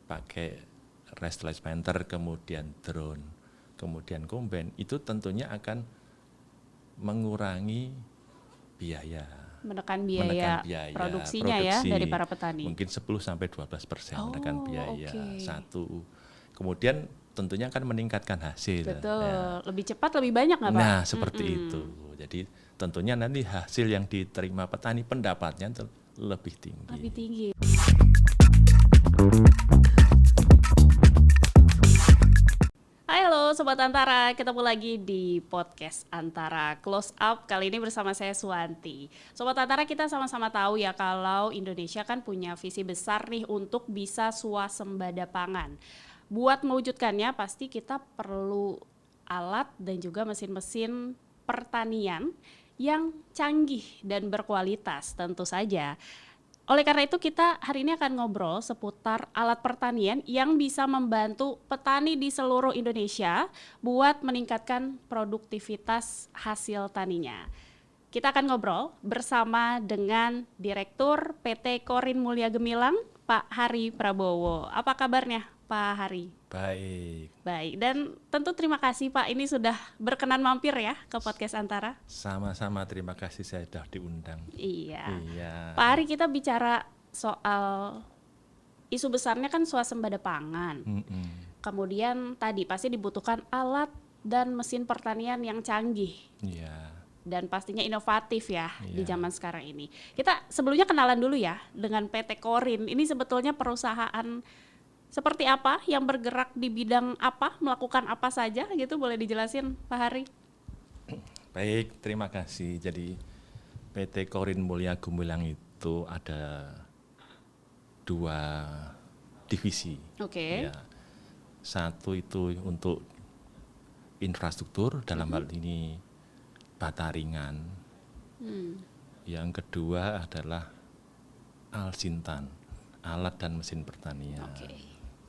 pakai rice transplanter, kemudian drone, kemudian combine, itu tentunya akan mengurangi biaya. Menekan biaya produksinya ya dari para petani. Mungkin 10-12% menekan biaya satu. Kemudian tentunya akan meningkatkan hasil. Betul, ya. Lebih cepat, lebih banyak nggak Pak? Nah seperti itu. Jadi tentunya nanti hasil yang diterima petani pendapatnya lebih tinggi. Lebih tinggi. Halo Sobat Antara, ketemu lagi di podcast Antara Close Up. Kali ini bersama saya Suwanti. Sobat Antara, kita sama-sama tahu ya kalau Indonesia kan punya visi besar nih untuk bisa swasembada pangan. Buat mewujudkannya pasti kita perlu alat dan juga mesin-mesin pertanian yang canggih dan berkualitas tentu saja. Oleh karena itu kita hari ini akan ngobrol seputar alat pertanian yang bisa membantu petani di seluruh Indonesia buat meningkatkan produktivitas hasil taninya. Kita akan ngobrol bersama dengan Direktur PT Korin Mulya Gemilang, Pak Hari Prabowo. Apa kabarnya Pak Hari? Baik, dan tentu terima kasih Pak ini sudah berkenan mampir ya ke podcast Antara. Sama-sama, terima kasih saya sudah diundang. Iya. Pak Hari, kita bicara soal isu besarnya kan swasembada pangan. Kemudian tadi pasti dibutuhkan alat dan mesin pertanian yang canggih. Iya. Dan pastinya inovatif ya di zaman sekarang ini. Kita sebelumnya kenalan dulu ya dengan PT Korin. Ini sebetulnya perusahaan seperti apa, yang bergerak di bidang apa, melakukan apa saja gitu, boleh dijelasin Pak Hari? Baik, terima kasih. Jadi PT Korin Mulya Gemilang itu ada 2 divisi. Oke. Ya. Satu itu untuk infrastruktur, dalam hal ini bata ringan. Yang kedua adalah Alsintan, alat dan mesin pertanian.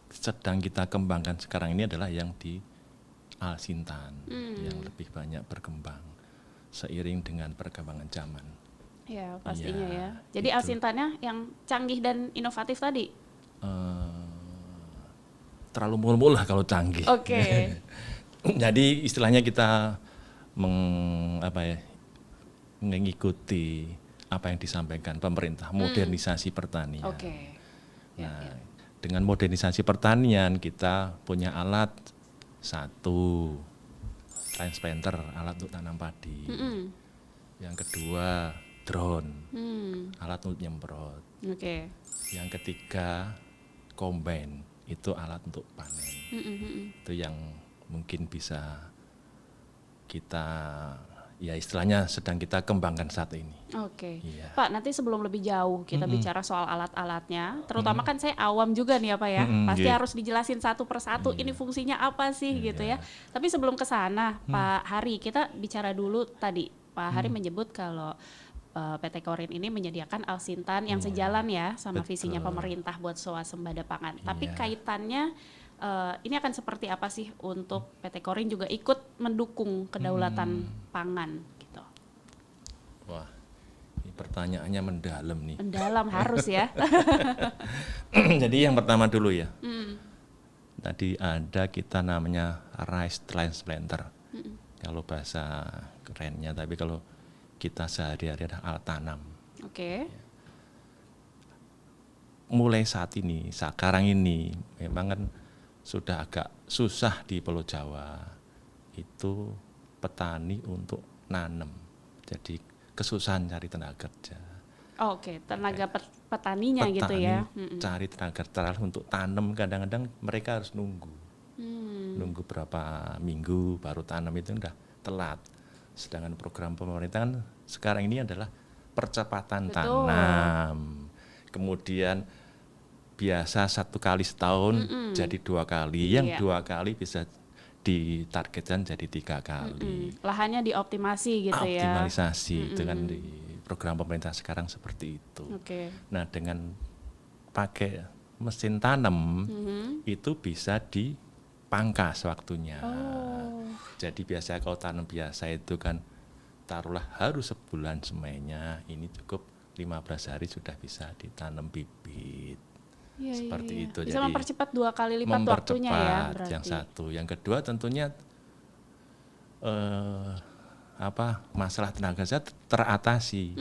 Sedang kita kembangkan sekarang ini adalah yang di Alsintan, yang lebih banyak berkembang seiring dengan perkembangan zaman. Ya pastinya ya. Jadi Alsintannya yang canggih dan inovatif tadi? Terlalu mul-mul lah kalau canggih. Oke. Jadi istilahnya kita mengikuti apa yang disampaikan pemerintah, modernisasi pertanian. Oke. Nah, dengan modernisasi pertanian kita punya alat satu, transplanter, alat untuk tanam padi. Yang kedua, drone, alat untuk nyemprot. Yang ketiga, combine, itu alat untuk panen. Itu yang mungkin bisa kita, ya istilahnya sedang kita kembangkan saat ini. Iya. Pak, nanti sebelum lebih jauh kita bicara soal alat-alatnya, terutama kan saya awam juga nih ya Pak ya, pasti harus dijelasin satu persatu ini fungsinya apa sih gitu ya. Tapi sebelum ke sana Pak Hari, kita bicara dulu tadi Pak Hari menyebut kalau PT Korin ini menyediakan Alsintan yang sejalan ya sama visinya pemerintah buat swasembada pangan. Tapi kaitannya ini akan seperti apa sih untuk PT Korin juga ikut mendukung kedaulatan pangan gitu? Wah, ini pertanyaannya mendalam nih. Mendalam harus ya. Jadi yang pertama dulu ya. Tadi ada kita namanya rice transplanter. Kalau bahasa kerennya, tapi kalau kita sehari-hari ada alat tanam. Mulai saat ini, sekarang ini memang kan sudah agak susah di Pulau Jawa itu petani untuk nanam, jadi kesusahan cari tenaga kerja. Tenaga petaninya gitu ya. Cari tenaga kerja untuk tanam, kadang-kadang mereka harus nunggu berapa minggu baru tanam, itu udah telat. Sedangkan program pemerintah kan sekarang ini adalah percepatan tanam, kemudian biasa 1 kali setahun jadi 2 kali, yang 2 kali bisa ditargetkan jadi 3 kali. Lahannya dioptimasi gitu ya. Optimalisasi itu kan di program pemerintah sekarang seperti itu. Nah dengan pakai mesin tanam itu bisa dipangkas waktunya. Jadi biasa kalau tanam biasa itu kan taruhlah harus sebulan semainya, ini cukup 15 hari sudah bisa ditanam bibit. seperti itu. Bisa Jadi mempercepat 2 kali lipat waktunya ya berarti. Yang satu, yang kedua tentunya masalah tenaga kerja teratasi.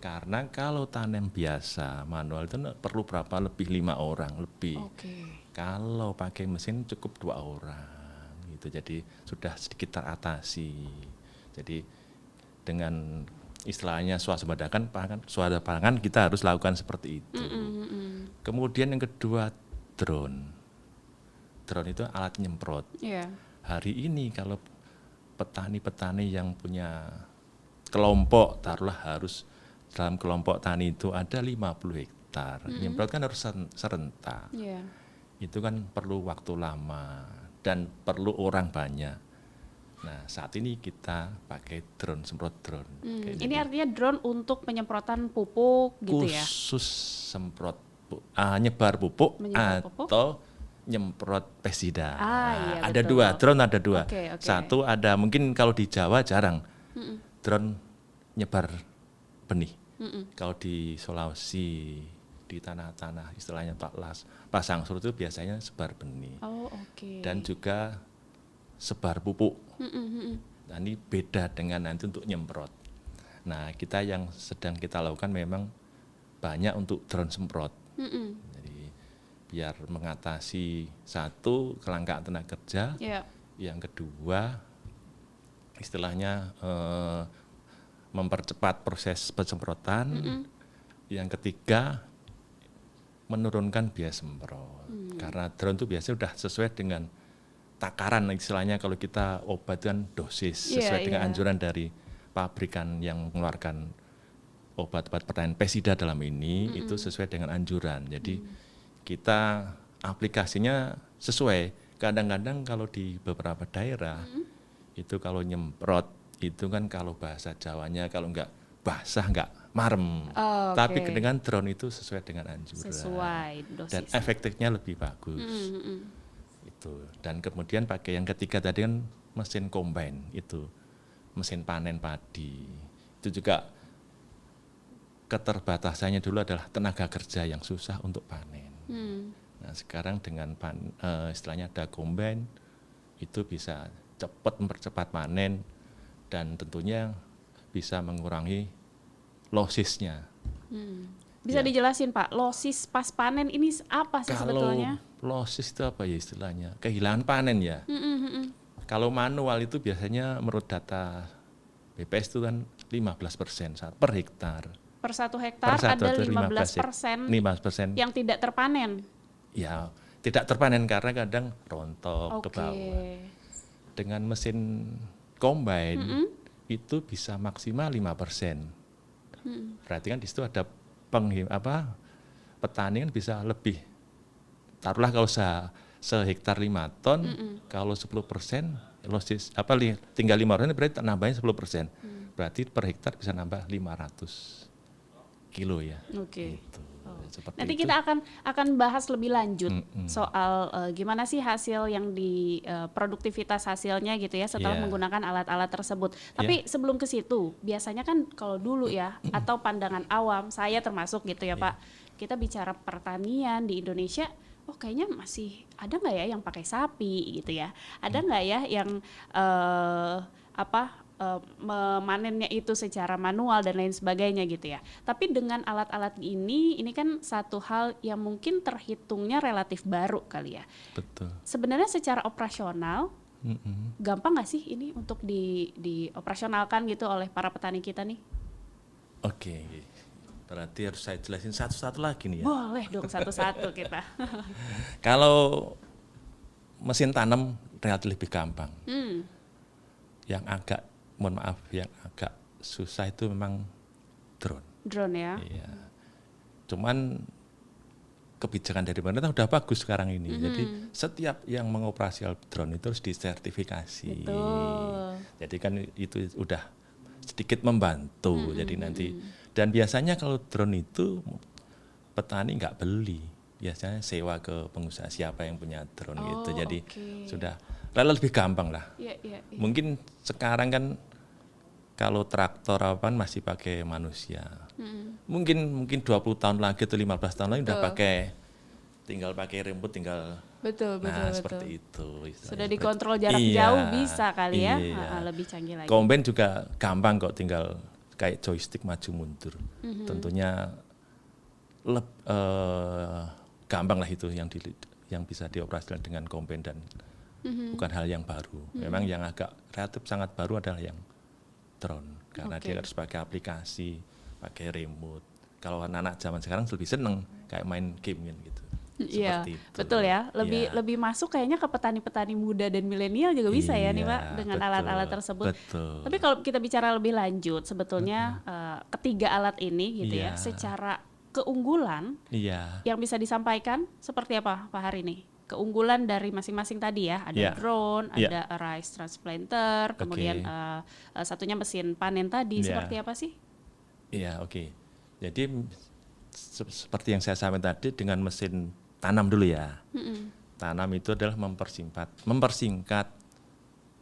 Karena kalau tanam biasa manual itu perlu berapa lebih 5 orang lebih. Kalau pakai mesin cukup 2 orang gitu. Jadi sudah sedikit teratasi. Jadi dengan istilahnya swasembadakan pangan kita harus lakukan seperti itu. Kemudian yang kedua drone. Drone itu alat nyemprot. Hari ini kalau petani-petani yang punya kelompok, taruhlah harus dalam kelompok tani itu ada 50 hektar. Nyemprot kan harus serentak. Itu kan perlu waktu lama dan perlu orang banyak. Nah, saat ini kita pakai drone, semprot drone. Ini artinya drone untuk penyemprotan pupuk gitu ya? Khusus semprot nyebar pupuk atau nyemprot pestisida. Ada betul. 2, drone ada 2. Satu ada mungkin kalau di Jawa jarang drone nyebar benih. Kalau di Sulawesi, di tanah-tanah istilahnya pasang surut itu biasanya sebar benih. Dan juga sebar pupuk. Nah, ini beda dengan nanti untuk nyemprot. Nah, kita yang sedang kita lakukan memang banyak untuk drone semprot. Jadi biar mengatasi satu kelangkaan tenaga kerja, yang kedua istilahnya mempercepat proses pensemprotan, yang ketiga menurunkan biaya semprot. Karena drone itu biasanya sudah sesuai dengan takaran istilahnya, kalau kita obat kan dosis sesuai dengan anjuran dari pabrikan yang mengeluarkan obat-obat pertanian pestisida dalam ini, itu sesuai dengan anjuran. Jadi kita aplikasinya sesuai. Kadang-kadang kalau di beberapa daerah itu kalau nyemprot itu kan kalau bahasa Jawanya kalau enggak basah enggak marem. Tapi dengan drone itu sesuai dengan anjuran. Sesuai dosis. Dan efektifnya lebih bagus. Itu. Dan kemudian pakai yang ketiga tadi kan mesin combine itu. Mesin panen padi. Itu juga keterbatasannya dulu adalah tenaga kerja yang susah untuk panen. Nah, sekarang dengan istilahnya ada combine itu bisa cepat mempercepat panen dan tentunya bisa mengurangi lossesnya. Bisa dijelasin Pak, losses pas panen ini apa sih sebetulnya? Kalau losses itu apa ya istilahnya? Kehilangan panen ya. Kalau manual itu biasanya menurut data BPS itu kan 15% per hektar. Per 1 hektar ada 15% yang tidak terpanen. Ya, tidak terpanen karena kadang rontok ke bawah. Dengan mesin combine itu bisa maksimal 5%. Berarti kan di situ ada petani kan bisa lebih. Taruhlah kalau sehektar 5 ton, kalau 10% losis tinggal 5% berarti nambahnya 10%. Berarti per hektar bisa nambah 500 kilo ya. Gitu. Nanti kita akan bahas lebih lanjut soal gimana sih hasil yang di produktivitas hasilnya gitu ya setelah menggunakan alat-alat tersebut. Tapi sebelum ke situ, biasanya kan kalau dulu ya atau pandangan awam saya termasuk gitu ya Pak, kita bicara pertanian di Indonesia, kayaknya masih ada nggak ya yang pakai sapi gitu ya? Ada nggak ya yang memanennya itu secara manual dan lain sebagainya gitu ya. Tapi dengan alat-alat ini kan satu hal yang mungkin terhitungnya relatif baru kali ya. Betul. Sebenarnya secara operasional gampang nggak sih ini untuk dioperasionalkan gitu oleh para petani kita nih? Oke. Berarti harus saya jelasin satu-satu lagi nih ya. Boleh dong satu-satu kita. Kalau mesin tanam relatif lebih gampang. Yang agak susah itu memang drone. Drone ya. Iya. Cuman kebijakan dari pemerintah udah bagus sekarang ini. Jadi setiap yang mengoperasikan drone itu harus disertifikasi. Betul. Jadi kan itu udah sedikit membantu. Jadi nanti dan biasanya kalau drone itu petani nggak beli, biasanya sewa ke pengusaha siapa yang punya drone gitu. Jadi sudah lebih gampang lah. Mungkin sekarang kan kalau traktor masih pakai manusia. Mungkin 20 tahun lagi atau 15 tahun lagi udah pakai tinggal pakai remote, tinggal Betul. seperti itu. Sudah dikontrol jarak jauh bisa kali ya, lebih canggih lagi. Combine juga gampang kok, tinggal kayak joystick maju mundur. Tentunya gampang lah itu yang bisa dioperasikan dengan combine dan bukan hal yang baru. Memang yang agak relatif sangat baru adalah yang drone karena dia harus pakai aplikasi, pakai remote. Kalau anak-anak zaman sekarang lebih seneng kayak main game gitu. Iya, betul ya. Lebih masuk kayaknya ke petani-petani muda dan milenial juga bisa ya nih Pak dengan alat-alat tersebut. Betul. Tapi kalau kita bicara lebih lanjut, sebetulnya ketiga alat ini gitu ya, secara keunggulan yang bisa disampaikan seperti apa Pak hari ini? Keunggulan dari masing-masing tadi ya, ada drone, ada rice transplanter, kemudian satunya mesin panen tadi, seperti apa sih? Iya, oke. Jadi seperti yang saya sampaikan tadi dengan mesin tanam dulu ya. Tanam itu adalah mempersingkat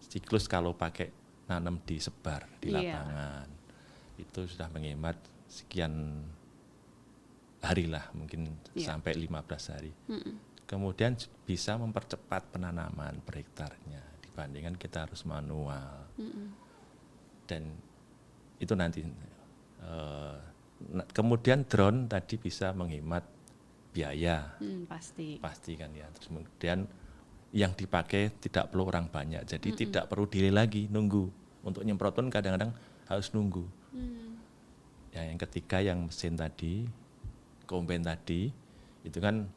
siklus kalau pakai nanam disebar di lapangan. Itu sudah menghemat sekian hari lah, mungkin sampai 15 hari. Kemudian bisa mempercepat penanaman per hektarnya dibandingkan kita harus manual. Dan itu nanti kemudian drone tadi bisa menghemat biaya, pasti kan ya. Terus kemudian yang dipakai tidak perlu orang banyak, jadi tidak perlu delay lagi nunggu. Untuk nyemprot pun kadang-kadang harus nunggu. Ya, yang ketiga yang mesin tadi, combine tadi, itu kan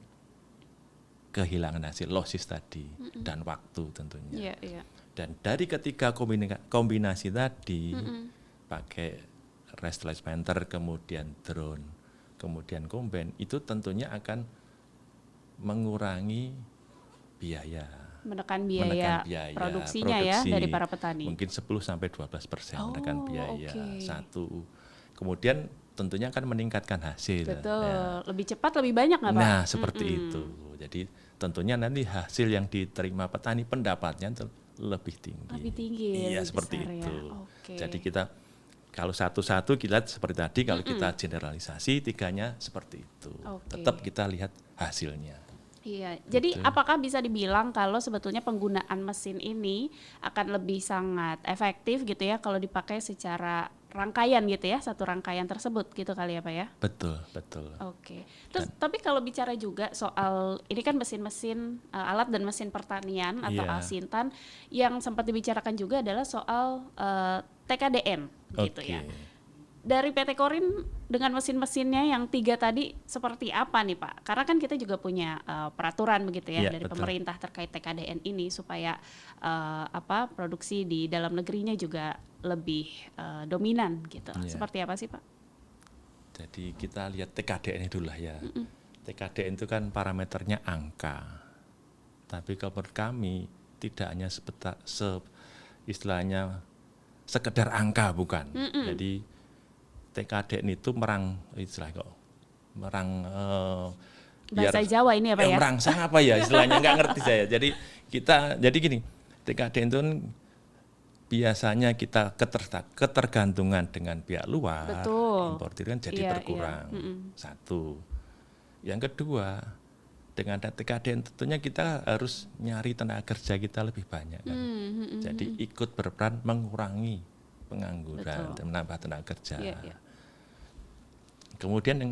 kehilangan hasil losis tadi dan waktu tentunya. Dan dari ketiga kombinasi tadi, pakai rice transplanter, kemudian drone, kemudian combine, itu tentunya akan mengurangi biaya. Menekan biaya produksinya ya dari para petani. Mungkin 10-12% menekan biaya. Satu. Kemudian tentunya akan meningkatkan hasil. Betul. Ya. Lebih cepat, lebih banyak nggak Pak? Nah, seperti itu. Jadi tentunya nanti hasil yang diterima petani pendapatnya lebih tinggi. Lebih tinggi. Iya, lebih seperti besar, itu. Ya. Jadi kita kalau satu-satu kita seperti tadi, kalau kita generalisasi tiganya seperti itu. Tetap kita lihat hasilnya. Iya, jadi apakah bisa dibilang kalau sebetulnya penggunaan mesin ini akan lebih sangat efektif gitu ya kalau dipakai secara rangkaian gitu ya, satu rangkaian tersebut gitu kali ya Pak ya? Betul, betul. Oke. Terus tapi kalau bicara juga soal ini kan mesin-mesin alat dan mesin pertanian atau Alsintan, yang sempat dibicarakan juga adalah soal TKDN gitu ya. Dari PT Korin dengan mesin-mesinnya yang 3 tadi seperti apa nih Pak? Karena kan kita juga punya peraturan begitu ya dari pemerintah terkait TKDN ini supaya produksi di dalam negerinya juga lebih dominan gitu. Seperti apa sih Pak? Jadi kita lihat TKDN dulu lah ya. TKDN itu kan parameternya angka. Tapi kalau menurut kami tidak hanya istilahnya sekedar angka, bukan. Jadi TKDN itu bahasa Jawa ini apa ya? Merangsang apa ya istilahnya, nggak ngerti saya. Jadi gini, TKDN itu biasanya kita ketergantungan dengan pihak luar, importir kan jadi berkurang. Satu. Yang kedua, dengan TKDN tentunya kita harus nyari tenaga kerja kita lebih banyak kan. Jadi ikut berperan mengurangi pengangguran dan menambah tenaga kerja. Kemudian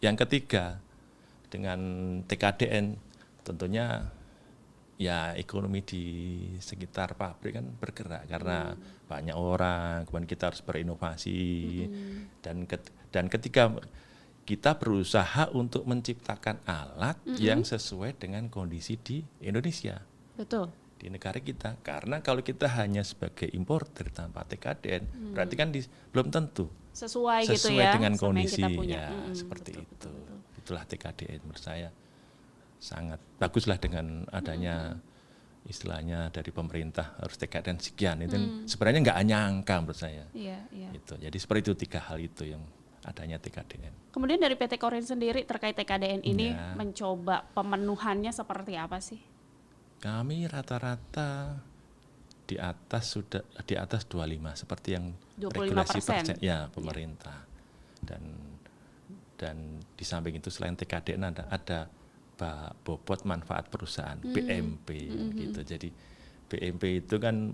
yang ketiga, dengan TKDN tentunya ya ekonomi di sekitar pabrik kan bergerak karena banyak orang, kemudian kita harus berinovasi dan ketika kita berusaha untuk menciptakan alat yang sesuai dengan kondisi di Indonesia. Betul. Di negara kita, karena kalau kita hanya sebagai importer tanpa TKDN, berarti kan belum tentu sesuai gitu ya dengan kondisi ya, seperti itu. Itulah TKDN menurut saya sangat baguslah dengan adanya istilahnya dari pemerintah harus TKDN sekian itu sebenarnya nggak hanya angka menurut saya. Itu. Jadi seperti itu 3 hal itu yang adanya TKDN. Kemudian dari PT Korin sendiri terkait TKDN ini mencoba pemenuhannya seperti apa sih? Kami rata-rata di atas 25 seperti yang 25% regulasi ya pemerintah. Dan di samping itu selain TKDN ada bobot manfaat perusahaan BMP gitu. Jadi BMP itu kan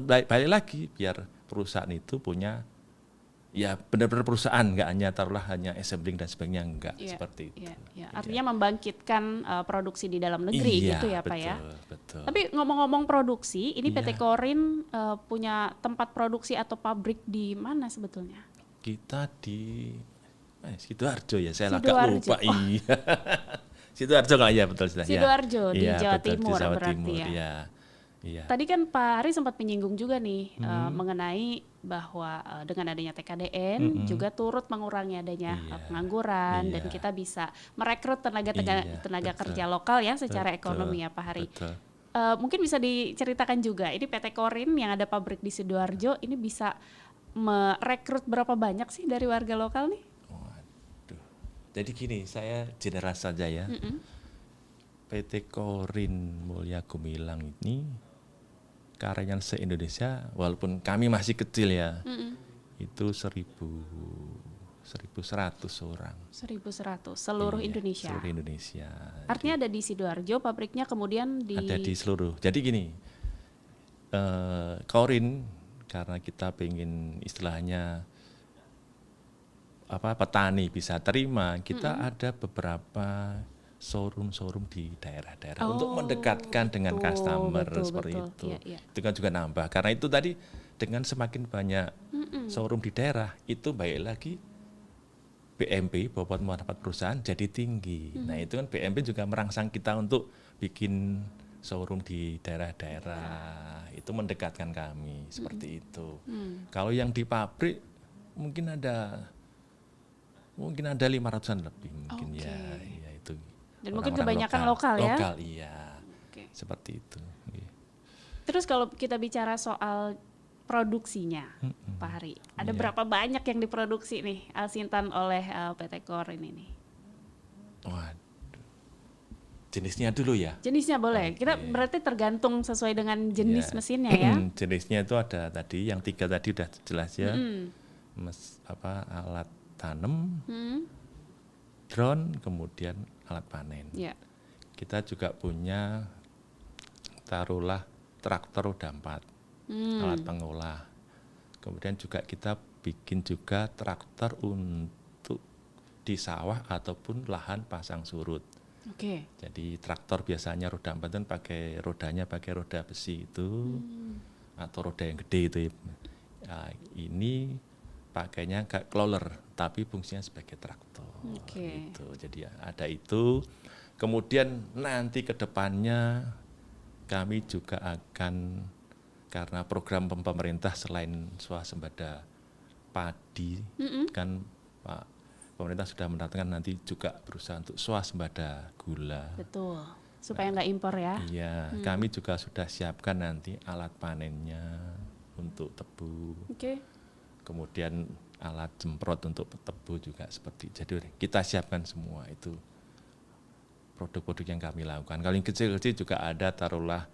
balik lagi biar perusahaan itu punya ya benar-benar perusahaan, nggak hanya taruhlah hanya assembling dan sebagainya, enggak seperti itu. Artinya membangkitkan produksi di dalam negeri gitu ya Pak ya. Betul. Tapi ngomong-ngomong produksi, ini PT Korin punya tempat produksi atau pabrik di mana sebetulnya? Kita di Sidoarjo ya, saya agak lupa. Iya. Sidoarjo nggak ya, betul sudah. Sidoarjo di Jawa Timur di Jawa berarti Timur, ya. Iya. Tadi kan Pak Hari sempat menyinggung juga nih mengenai bahwa dengan adanya TKDN juga turut mengurangi adanya pengangguran dan kita bisa merekrut tenaga kerja lokal ya secara ekonomi ya Pak Hari. Mungkin bisa diceritakan juga ini PT Korin yang ada pabrik di Sidoarjo ini bisa merekrut berapa banyak sih dari warga lokal nih? Waduh. Jadi gini, saya general saja ya. PT Korin Mulya Gumilang ini karyawan se-Indonesia, walaupun kami masih kecil ya, itu 1.100 orang. 1.100 seluruh Indonesia. Seluruh Indonesia. Artinya ada di Sidoarjo, pabriknya kemudian ada di seluruh. Jadi gini, Korin karena kita pengen istilahnya petani bisa terima, kita ada beberapa showroom di daerah-daerah untuk mendekatkan dengan customer seperti itu. Itu kan juga nambah. Karena itu tadi dengan semakin banyak showroom di daerah, itu baik lagi BMP, bobot manfaat perusahaan jadi tinggi. Nah itu kan BMP juga merangsang kita untuk bikin showroom di daerah-daerah. Itu mendekatkan kami seperti itu. Kalau yang di pabrik mungkin ada 500-an lebih mungkin ya itu. Dan mungkin kebanyakan lokal ya? Lokal, iya. Seperti itu. Terus kalau kita bicara soal produksinya, Pak Hari, ada berapa banyak yang diproduksi nih Alsintan oleh PT Korin ini? Waduh. Jenisnya dulu ya? Jenisnya boleh. Kita berarti tergantung sesuai dengan jenis mesinnya ya? Jenisnya itu ada tadi, yang 3 tadi udah jelas ya. Alat tanam, drone, kemudian alat panen. Kita juga punya taruhlah traktor roda 4, alat pengolah. Kemudian juga kita bikin juga traktor untuk di sawah ataupun lahan pasang surut. Jadi traktor biasanya roda 4 kan rodanya pakai roda besi itu atau roda yang gede itu. Nah, ini pakainya kayak crawler tapi fungsinya sebagai traktor. Gitu. Jadi ada itu. Kemudian nanti ke depannya kami juga akan, karena program pemerintah selain swasembada padi kan Pak pemerintah sudah mendatangkan nanti juga berusaha untuk swasembada gula. Betul. Supaya nggak impor ya. Iya, kami juga sudah siapkan nanti alat panennya untuk tebu. Kemudian alat semprot untuk tebu juga seperti. Jadi kita siapkan semua itu produk-produk yang kami lakukan. Kalau yang kecil-kecil juga ada taruhlah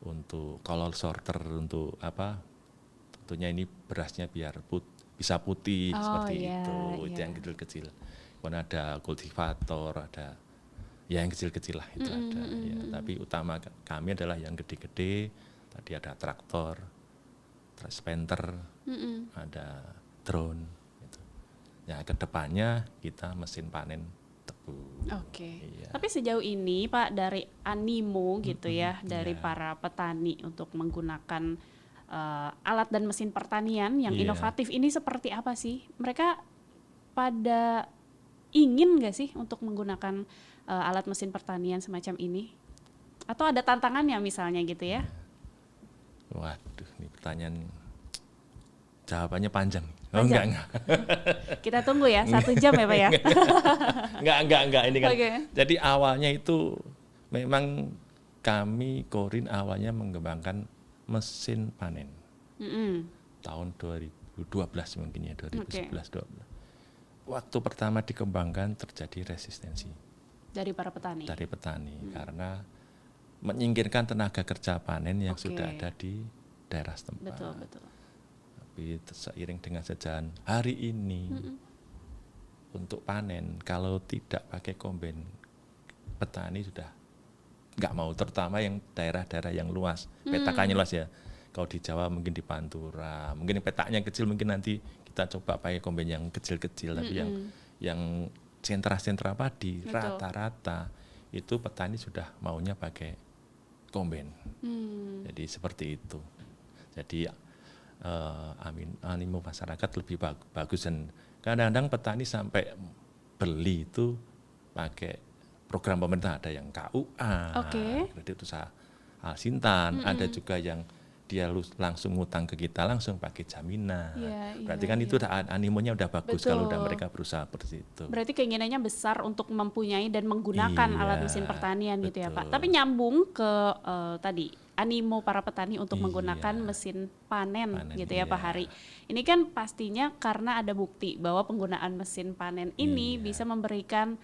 untuk color sorter untuk tentunya ini berasnya biar bisa putih seperti itu. Itu yang kecil-kecil. Kemudian ada kultivator, ada ya yang kecil-kecil lah itu ada. Ya. Tapi utama kami adalah yang gede-gede. Tadi ada traktor, transplanter, ada drone. Gitu. Ya kedepannya kita mesin panen tebu. Iya. Tapi sejauh ini Pak dari animo gitu ya dari para petani untuk menggunakan alat dan mesin pertanian yang inovatif ini seperti apa sih? Mereka pada ingin nggak sih untuk menggunakan alat mesin pertanian semacam ini? Atau ada tantangannya misalnya gitu ya? Waduh, ini pertanyaan jawabannya panjang. Enggak. Kita tunggu ya 1 jam ya Pak ya. Enggak ini kan. Jadi awalnya itu memang kami Korin awalnya mengembangkan mesin panen. Tahun 2012 mungkin ya, 2011-12. Waktu pertama dikembangkan terjadi resistensi. Dari para petani? Dari petani, karena menyingkirkan tenaga kerja panen yang sudah ada di daerah setempat. Betul. Tapi seiring dengan sejalan hari ini untuk panen kalau tidak pakai kombain petani sudah nggak mau, terutama yang daerah-daerah yang luas, petakannya luas ya. Kalau di Jawa mungkin di Pantura, mungkin petaknya kecil, mungkin nanti kita coba pakai komben yang kecil-kecil, tapi yang sentra-sentra padi rata-rata itu petani sudah maunya pakai komben. Jadi seperti itu. Jadi animo masyarakat lebih bagus, dan kadang-kadang petani sampai beli itu pakai program pemerintah, ada yang KUA, kredit usaha Alsintan, ada juga yang dia langsung ngutang ke kita langsung pakai jaminan. Berarti kan itu udah animonya udah bagus. Betul. Kalau udah mereka berusaha seperti itu. Berarti keinginannya besar untuk mempunyai dan menggunakan alat mesin pertanian. Betul. Gitu ya Pak. Tapi nyambung ke tadi animo para petani untuk menggunakan mesin panen gitu ya Pak Hari. Ini kan pastinya karena ada bukti bahwa penggunaan mesin panen ini bisa memberikan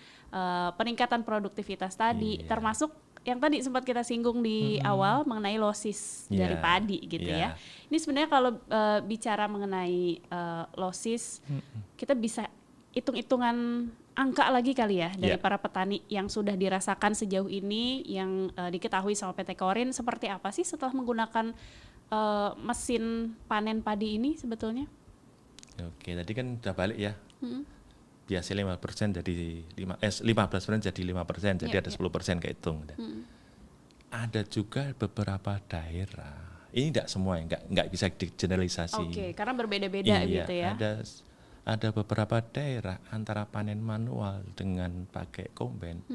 peningkatan produktivitas tadi, termasuk yang tadi sempat kita singgung di awal mengenai losis dari padi gitu ya. Ini sebenarnya kalau bicara mengenai losis, kita bisa hitung-hitungan angka lagi kali ya dari para petani yang sudah dirasakan sejauh ini, yang diketahui sama PT Korin, seperti apa sih setelah menggunakan mesin panen padi ini sebetulnya? Oke, tadi kan udah balik ya. Biasanya 5% jadi 15% jadi 5%, jadi ada 10% kehitung. Ada juga beberapa daerah, ini tidak semua ya, nggak bisa digeneralisasi. Oke, karena berbeda-beda gitu ya. Ada beberapa daerah antara panen manual dengan pakai komben,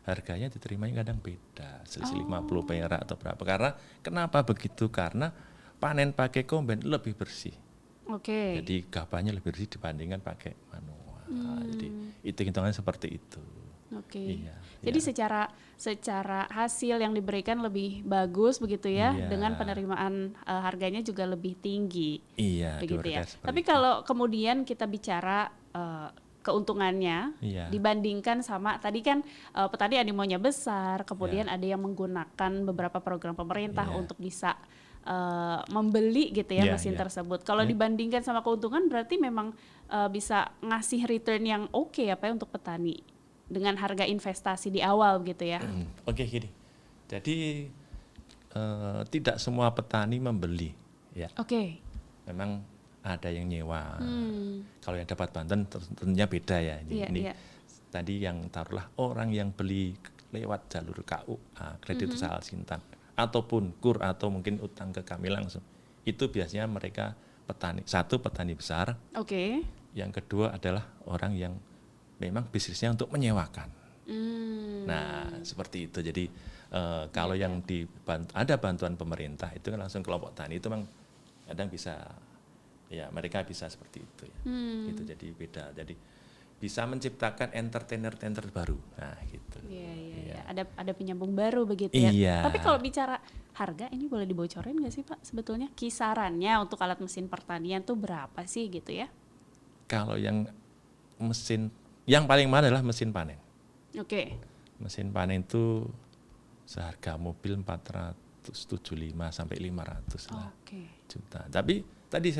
harganya diterimanya kadang beda, selisih 50 perak atau berapa. Karena kenapa begitu? Karena panen pakai komben lebih bersih. Jadi gabahnya lebih bersih dibandingkan pakai manual. Jadi hitung-hitungannya seperti itu. Jadi secara hasil yang diberikan lebih bagus begitu ya, dengan penerimaan harganya juga lebih tinggi. Begitu ya. Tapi kalau kemudian kita bicara keuntungannya dibandingkan sama tadi kan petani animonya besar, kemudian ada yang menggunakan beberapa program pemerintah untuk bisa membeli gitu ya mesin tersebut. Kalau dibandingkan sama keuntungan, berarti memang bisa ngasih return yang oke apa ya untuk petani dengan harga investasi di awal gitu ya. Gini. Jadi tidak semua petani membeli ya. Memang ada yang nyewa. Kalau yang dapat bantuan tentunya beda ya. Ini tadi yang taruhlah orang yang beli lewat jalur KUA, kredit usaha Alsintan, ataupun KUR atau mungkin utang ke kami langsung. Itu biasanya mereka petani besar. Yang kedua adalah orang yang memang bisnisnya untuk menyewakan. Nah, seperti itu. Jadi kalau yang ada bantuan pemerintah itu kan langsung kelompok tani, itu memang kadang bisa ya mereka bisa seperti itu ya. Gitu, jadi beda. Jadi bisa menciptakan entertainer baru. Nah, gitu. Ada penyambung baru begitu ya. Tapi kalau bicara harga, ini boleh dibocorin nggak sih Pak sebetulnya kisarannya untuk alat mesin pertanian tuh berapa sih gitu ya? Kalau yang paling mahal adalah mesin panen. Mesin panen itu seharga mobil 475 sampai 500 lah juta. Tapi tadi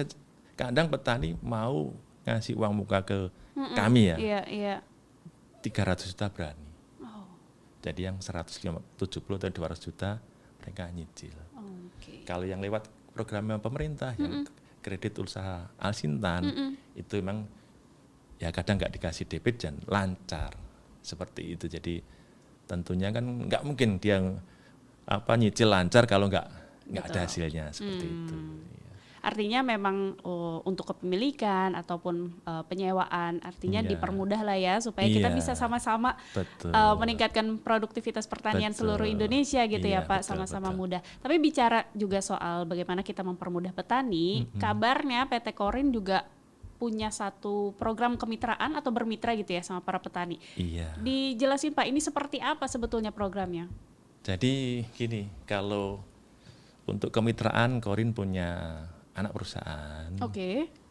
kadang petani mau ngasih uang muka ke kami ya. 300 juta berani. Jadi yang 170 atau 200 juta mereka nyicil. Kalau yang lewat program pemerintah yang kredit usaha Alsintan itu memang ya kadang nggak dikasih debit dan lancar seperti itu. Jadi tentunya kan nggak mungkin dia nyicil lancar kalau nggak ada hasilnya seperti itu. Artinya memang untuk kepemilikan ataupun penyewaan artinya dipermudah lah ya supaya kita bisa sama-sama meningkatkan produktivitas pertanian seluruh Indonesia gitu ya Pak, sama-sama mudah. Tapi bicara juga soal bagaimana kita mempermudah petani, kabarnya PT Korin juga punya satu program kemitraan atau bermitra gitu ya sama para petani. Dijelasin Pak, ini seperti apa sebetulnya programnya? Jadi gini, kalau untuk kemitraan Korin punya anak perusahaan.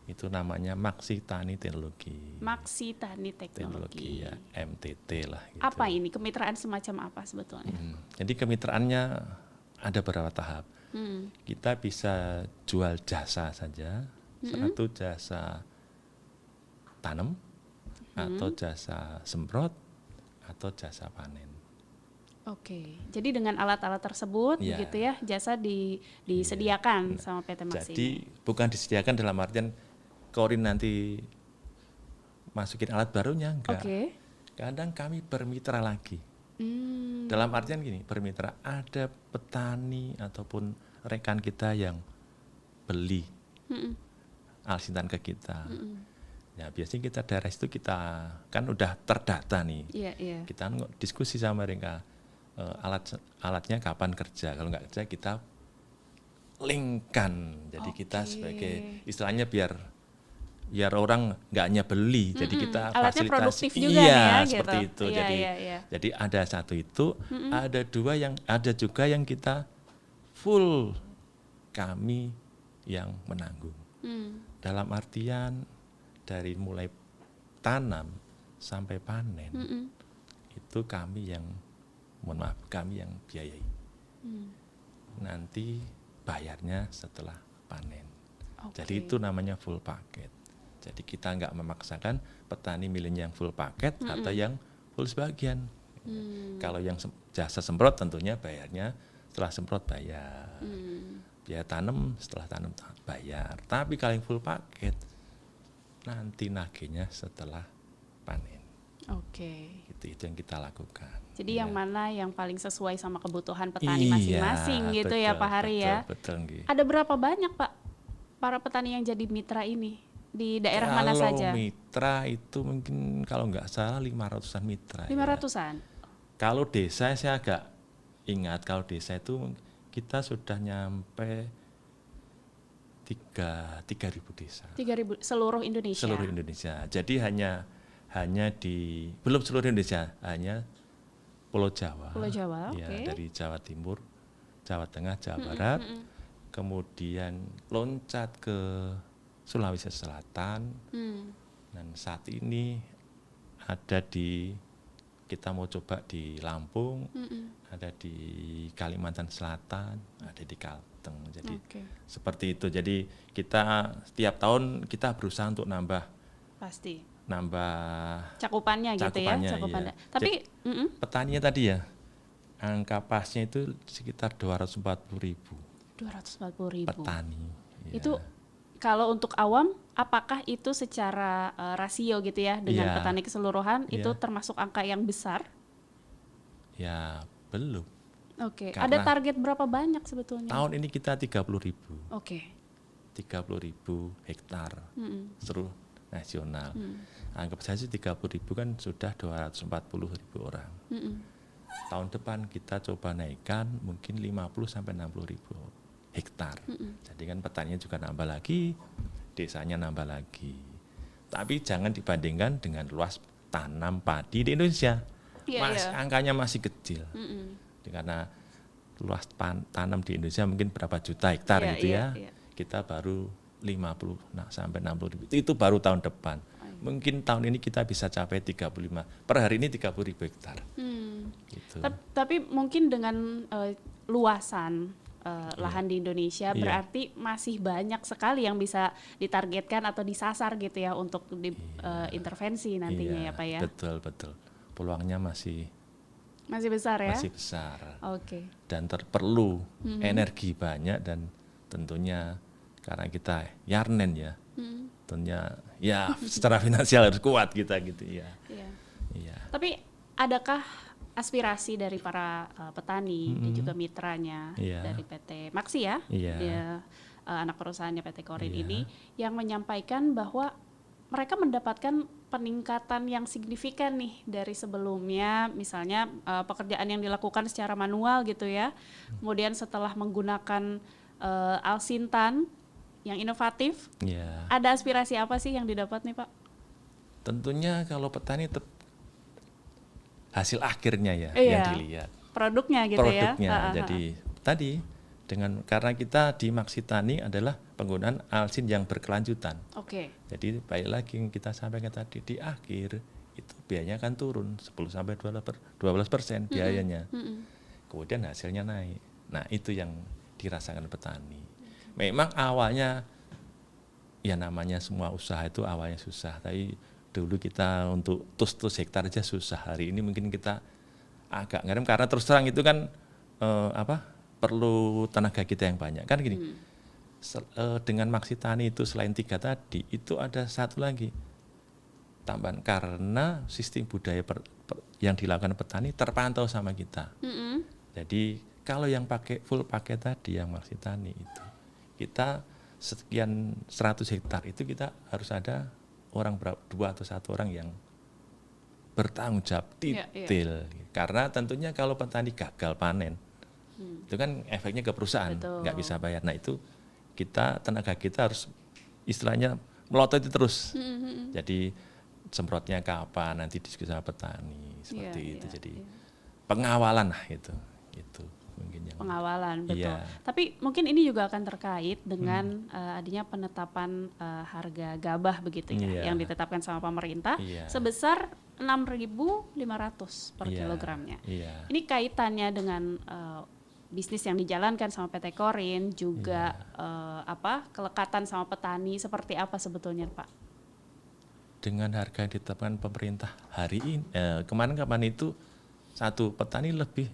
Itu namanya Maksi Tani Teknologi. Maksi Tani Teknologi. Ya, MTT lah. Gitu. Apa ini kemitraan semacam apa sebetulnya? Jadi kemitraannya ada beberapa tahap. Kita bisa jual jasa saja, satu jasa tanam, atau jasa semprot, atau jasa panen. Oke, jadi dengan alat-alat tersebut Ya. begitu ya, jasa disediakan sama PT Max Jadi ini. bukan disediakan dalam artian Korin nanti masukin alat barunya, enggak. Oke. Kadang kami bermitra lagi. Hmm, Dalam artian gini, bermitra ada petani ataupun rekan kita yang beli alsintan ke kita. Ya biasanya kita daerah itu kita kan udah terdata nih. iya, iya. Kita diskusi sama mereka alatnya kapan kerja. Kalau nggak kerja kita linkkan. Jadi kita sebagai istilahnya biar orang nggak hanya beli, jadi kita Alatnya fasilitasi. produktif juga Iya, nih ya, seperti gitu. itu. Iya, iya. Jadi ada satu itu, ada juga yang kita full kami yang menanggung. Dalam artian dari mulai tanam sampai panen itu kami yang, mohon maaf, kami yang biayai. Nanti bayarnya setelah panen. Jadi itu namanya full paket. Jadi kita nggak memaksakan petani milihnya yang full paket atau yang full sebagian. Kalau yang jasa semprot tentunya bayarnya setelah semprot bayar. Biaya tanam setelah tanam bayar. Tapi kalau yang full paket nanti nagihnya setelah panen. Oke. Itu yang kita lakukan. Jadi yang Ya. mana yang paling sesuai sama kebutuhan petani Iya, masing-masing gitu ya Pak Hari ya. Betul, Nggih. Ada berapa banyak Pak para petani yang jadi mitra ini di daerah mana saja? Kalau mitra itu mungkin kalau nggak salah 500-an mitra. 500-an. Kalau desa saya agak ingat, kalau desa itu kita sudah nyampe 3.000 desa 3.000 seluruh Indonesia. seluruh Indonesia. Jadi hanya di belum seluruh Indonesia, hanya Pulau Jawa. Pulau Jawa, Ya, oke. dari Jawa Timur, Jawa Tengah, Jawa Barat. Kemudian loncat ke Sulawesi Selatan. Dan saat ini ada kita mau coba di Lampung, ada di Kalimantan Selatan, ada di Kalteng. Jadi Oke. seperti itu. Jadi kita setiap tahun kita berusaha untuk nambah Cakupannya gitu ya, cakupannya. cakupannya. Iya. Tapi Petaninya tadi ya, angka pasnya itu sekitar 240.000 240.000. petani. Ya. Itu kalau untuk awam, apakah itu secara rasio gitu ya dengan Iya. petani keseluruhan itu Iya. termasuk angka yang besar? Ya belum. Oke. Karena Ada target berapa banyak sebetulnya? Tahun ini kita 30.000. Oke. 30.000 hektar seluruh nasional. Anggap saja 30.000 kan sudah 240.000 orang. Tahun depan kita coba naikkan mungkin 50-60.000 hektar. Jadi kan petaninya juga nambah lagi, desanya nambah lagi. Tapi jangan dibandingkan dengan luas tanam padi di Indonesia. Iya. Angkanya masih kecil. Karena luas tanam di Indonesia mungkin berapa juta hektar Iya, gitu ya. iya. Kita baru 50 sampai 60.000. Itu baru tahun depan. Mungkin tahun ini kita bisa capai 35. Per hari ini 30.000 hektar. Gitu. Tapi mungkin dengan luasan lahan di Indonesia Iya. berarti masih banyak sekali yang bisa ditargetkan atau disasar gitu ya untuk intervensi nantinya Iya, ya Pak ya. Betul. Peluangnya masih Besar ya? masih besar. Oke. Dan perlu energi banyak dan tentunya karena kita yarnen ya. Tentunya ya secara finansial harus kuat kita gitu ya. Iya. Iya. Tapi adakah aspirasi dari para petani dan juga mitranya Iya. dari PT Maxi ya, Iya. dia, anak perusahaannya PT Korin Iya. ini yang menyampaikan bahwa mereka mendapatkan peningkatan yang signifikan nih dari sebelumnya, misalnya pekerjaan yang dilakukan secara manual gitu ya, kemudian setelah menggunakan alsintan yang inovatif, Iya. ada aspirasi apa sih yang didapat nih Pak? Tentunya kalau petani hasil akhirnya ya Iya. yang dilihat. Produknya gitu Produknya. ya. Jadi tadi karena kita di Maksitani adalah penggunaan alsin yang berkelanjutan. Oke. Jadi balik lagi yang kita sampaikan tadi di akhir itu biayanya kan turun 10 sampai 12% biayanya. Kemudian hasilnya naik. Nah, itu yang dirasakan petani. Memang awalnya ya namanya semua usaha itu awalnya susah, tapi dulu kita untuk tus hektar aja susah. Hari ini mungkin kita agak ngerem karena terus terang itu kan perlu tenaga kita yang banyak kan gini. Dengan Maksitani itu selain 3 tadi itu ada satu lagi tambahan karena sistem budaya yang dilakukan petani terpantau sama kita. Jadi kalau yang full paket tadi yang Maksitani itu kita sekian 100 hektar itu kita harus ada orang 2 atau 1 orang yang bertanggung jawab detail. Karena tentunya kalau petani gagal panen itu kan efeknya ke perusahaan, nggak bisa bayar. Nah itu tenaga kita harus istilahnya melototi terus. Jadi semprotnya kapan, nanti diskusi sama petani seperti itu. Jadi pengawalan lah itu mungkin yang pengawalan betul. Tapi mungkin ini juga akan terkait dengan adanya penetapan harga gabah begitu ya, yang ditetapkan sama pemerintah sebesar 6.500 per kilogramnya. Ini kaitannya dengan bisnis yang dijalankan sama PT Korin juga kelekatan sama petani seperti apa sebetulnya Pak? Dengan harga yang ditetapkan pemerintah hari ini kemarin itu satu petani lebih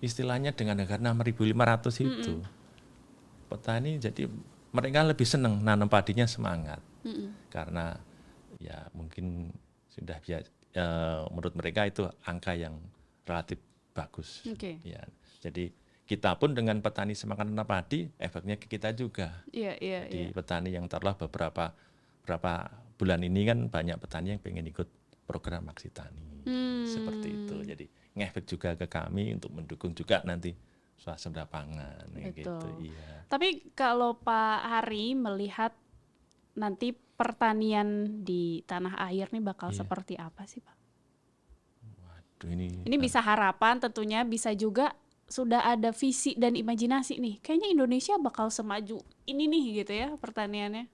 istilahnya dengan harga 6.500 itu petani jadi mereka lebih senang nanam padinya semangat karena ya mungkin sudah menurut mereka itu angka yang relatif bagus. Ya. Jadi kita pun dengan petani semangat nanam padi, efeknya ke kita juga. Jadi petani yang taruhlah beberapa bulan ini kan banyak petani yang pengen ikut program Maksitani. Seperti itu. Jadi ngefek juga ke kami untuk mendukung juga nanti swasembada pangan. Gitu. Tapi kalau Pak Hari melihat nanti pertanian di tanah air nih bakal seperti apa sih Pak? Waduh, ini bisa harapan tentunya, bisa juga sudah ada visi dan imajinasi nih. Kayaknya Indonesia bakal semaju ini nih gitu ya pertaniannya.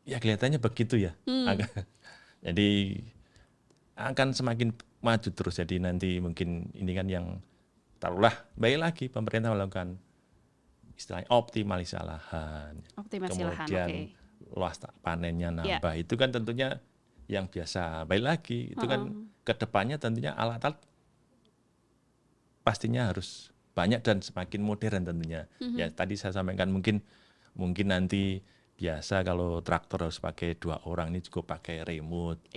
Ya kelihatannya begitu ya. Jadi akan semakin maju terus. Jadi nanti mungkin ini kan yang taruhlah baik lagi pemerintah melakukan istilahnya optimalisasi lahan. Kemudian luas panennya nambah. Itu kan tentunya yang biasa baik lagi. Itu kan kedepannya tentunya alat-alat pastinya harus banyak dan semakin modern tentunya. Ya tadi saya sampaikan mungkin nanti biasa kalau traktor harus pakai 2 orang, ini cukup pakai remote.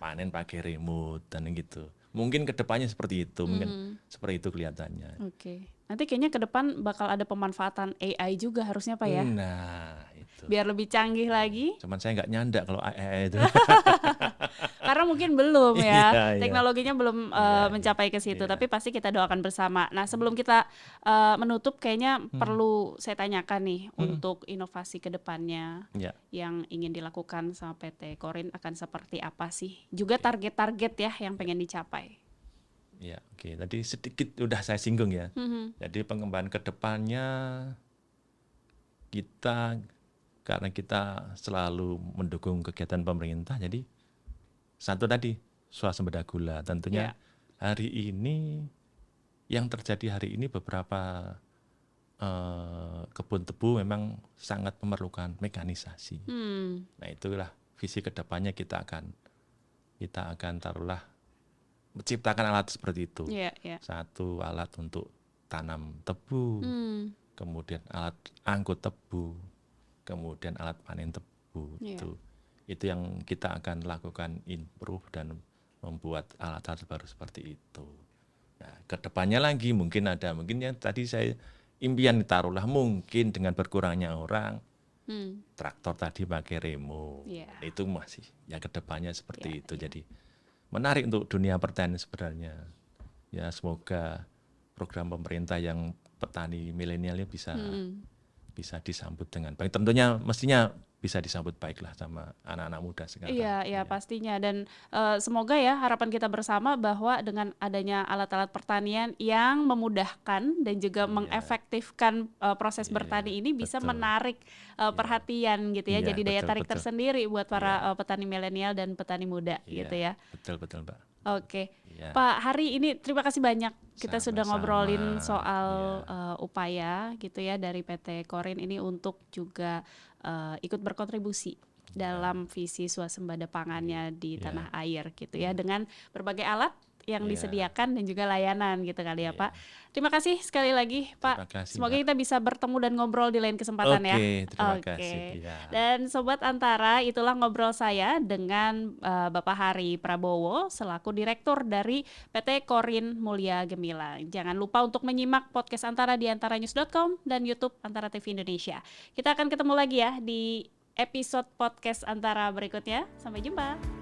Panen pakai remote dan gitu. Mungkin kedepannya seperti itu, mungkin seperti itu kelihatannya. Nanti kayaknya ke depan bakal ada pemanfaatan AI juga harusnya Pak ya. Nah itu. Biar lebih canggih lagi. Cuman saya nggak nyanda kalau AI itu. Karena mungkin belum ya, teknologinya belum mencapai ke situ. Tapi pasti kita doakan bersama. Nah sebelum kita menutup kayaknya perlu saya tanyakan nih untuk inovasi ke depannya yang ingin dilakukan sama PT Korin akan seperti apa sih? Juga target-target ya yang pengen dicapai. Ya, oke. Tadi sedikit udah saya singgung ya. Jadi pengembangan ke depannya karena kita selalu mendukung kegiatan pemerintah, jadi satu tadi swasembada gula. Tentunya hari ini yang terjadi hari ini beberapa kebun tebu memang sangat memerlukan mekanisasi. Nah itulah visi ke depannya kita akan taruhlah menciptakan alat seperti itu. Satu alat untuk tanam tebu, kemudian alat angkut tebu, kemudian alat panen tebu. Itu yang kita akan lakukan improve dan membuat alat-alat baru seperti itu. Nah, kedepannya lagi mungkin yang tadi saya impian taruhlah mungkin dengan berkurangnya orang, traktor tadi pakai remote. Itu masih ya kedepannya seperti itu. Jadi menarik untuk dunia pertanian sebenarnya. Ya semoga program pemerintah yang petani milenialnya bisa disambut dengan baik. Tentunya mestinya bisa disambut baiklah sama anak-anak muda sekarang. Iya, pastinya. Dan semoga ya harapan kita bersama bahwa dengan adanya alat-alat pertanian yang memudahkan dan juga mengefektifkan proses bertani ini bisa menarik perhatian gitu ya. Jadi daya tarik tersendiri buat para petani milenial dan petani muda gitu ya. Betul Mbak. Oke. Pak Hari, ini terima kasih banyak. Kita sudah ngobrolin soal upaya gitu ya dari PT Korin ini untuk juga ikut berkontribusi dalam visi swasembada pangannya di tanah air gitu ya, dengan berbagai alat yang Iya. disediakan dan juga layanan gitu kali ya Iya. Pak. Terima kasih sekali lagi Pak. Terima kasih, Semoga Mbak. kita bisa bertemu dan ngobrol di lain kesempatan ya. Oke, terima kasih. Iya. Dan Sobat Antara, itulah ngobrol saya dengan Bapak Hari Prabowo selaku Direktur dari PT Korin Mulia Gemilang. Jangan lupa untuk menyimak podcast Antara di antaranews.com dan YouTube Antara TV Indonesia. Kita akan ketemu lagi ya di episode podcast Antara berikutnya. Sampai jumpa.